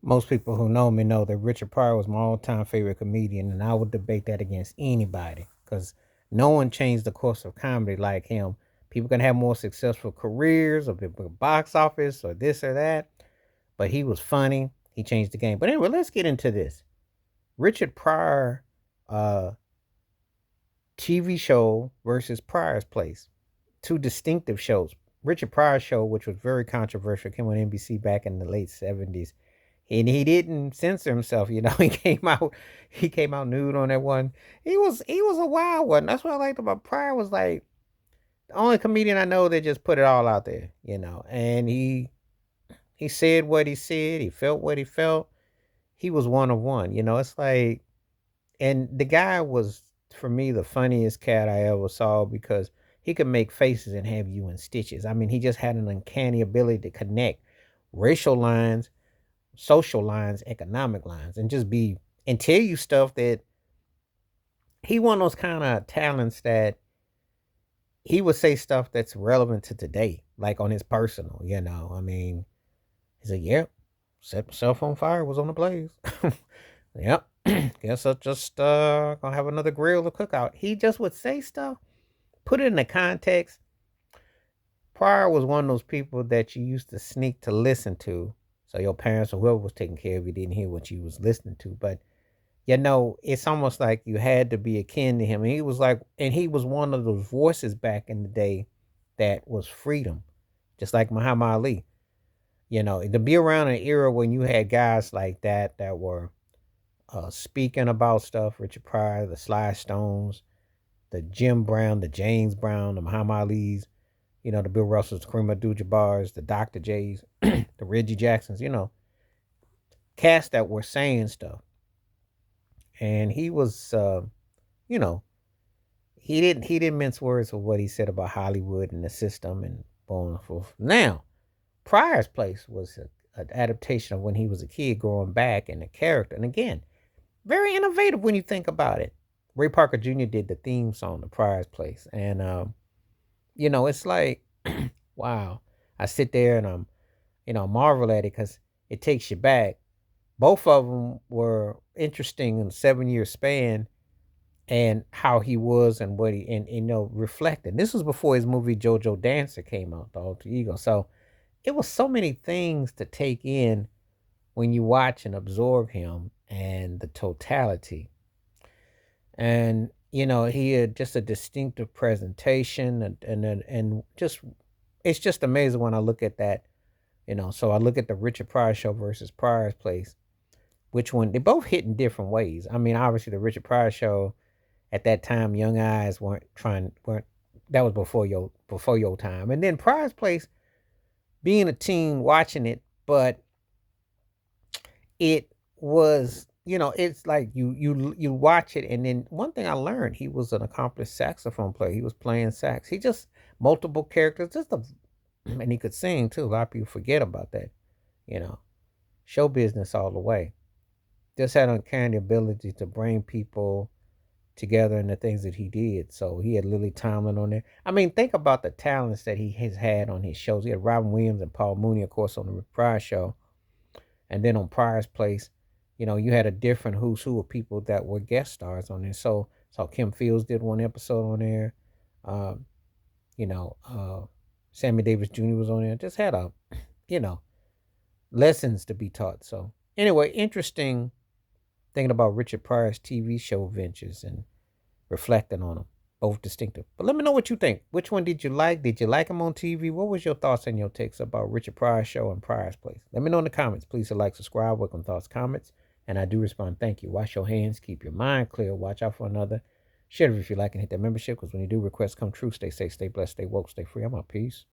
Most people who know me know that Richard Pryor was my all-time favorite comedian, and I would debate that against anybody because no one changed the course of comedy like him. People can have more successful careers or big box office or this or that, but he was funny. He changed the game. But anyway, let's get into this. Richard Pryor uh, TV show versus Pryor's Place. Two distinctive shows. Richard Pryor's show, which was very controversial, came on NBC back in the late 70s. And he didn't censor himself, he came out nude on that one. He was a wild one. That's what I liked about Pryor was like the only comedian I know that just put it all out there. And he said what he said, he felt what he felt. He was one of one. It's like and the guy was for me the funniest cat I ever saw because he could make faces and have you in stitches. I mean, he just had an uncanny ability to connect racial lines, social lines, economic lines, and just be and tell you stuff that he one of those kind of talents that he would say stuff that's relevant to today, like on his personal. I mean, he said, "Yep, set myself on fire, was on the blaze." Yep. Guess I just gonna have another grill to cook out. He just would say stuff, put it in the context. Pryor was one of those people that you used to sneak to listen to. So your parents or whoever was taking care of you didn't hear what you was listening to. But it's almost like you had to be akin to him. And he was one of those voices back in the day that was freedom, just like Muhammad Ali. To be around an era when you had guys like that were speaking about stuff, Richard Pryor, the Sly Stones, the Jim Brown, the James Brown, the Muhammad Ali's, the Bill Russells, the Kareem Abdul-Jabbar's, the Dr. J's, the Reggie Jacksons, cast that were saying stuff. And he was, you know, he didn't mince words with what he said about Hollywood and the system and so and forth. Now, Pryor's Place was an adaptation of when he was a kid growing back and the character. And again, very innovative when you think about it. Ray Parker Jr. did the theme song to Pryor's Place. And, it's like, wow. I sit there and marvel at it because it takes you back. Both of them were interesting in a 7 year span and how he was and what he, and reflected. This was before his movie JoJo Dancer came out, the alter ego. So it was so many things to take in when you watch and absorb him and the totality. And he had just a distinctive presentation and just it's just amazing when I look at that. So I look at the Richard Pryor show versus Pryor's Place. Which one? They both hit in different ways. I mean, obviously the Richard Pryor show at that time, young eyes weren't that was before your time. And then Pryor's Place, being a teen watching it, but it was it's like you watch it, and then one thing I learned, he was an accomplished saxophone player. He was playing sax. He just multiple characters, and he could sing too. A lot of people forget about that. You know, show business all the way. Just had uncanny ability to bring people together in the things that he did. So he had Lily Tomlin on there. I mean, think about the talents that he has had on his shows. He had Robin Williams and Paul Mooney, of course, on the Pryor show. And then on Pryor's Place, you had a different who's who of people that were guest stars on there. So Kim Fields did one episode on there. Um, you know, Sammy Davis Jr. was on there. Just had you know, lessons to be taught. So anyway, interesting thinking about Richard Pryor's TV show ventures and reflecting on them. Both distinctive. But let me know what you think. Which one did you like? Did you like him on TV? What was your thoughts and your takes about Richard Pryor's show and Pryor's Place? Let me know in the comments. Please like, subscribe, welcome thoughts, comments. And I do respond. Thank you. Wash your hands. Keep your mind clear. Watch out for another. Share it if you like and hit that membership because when you do, requests come true. Stay safe, stay blessed, stay woke, stay free. I'm out. Peace.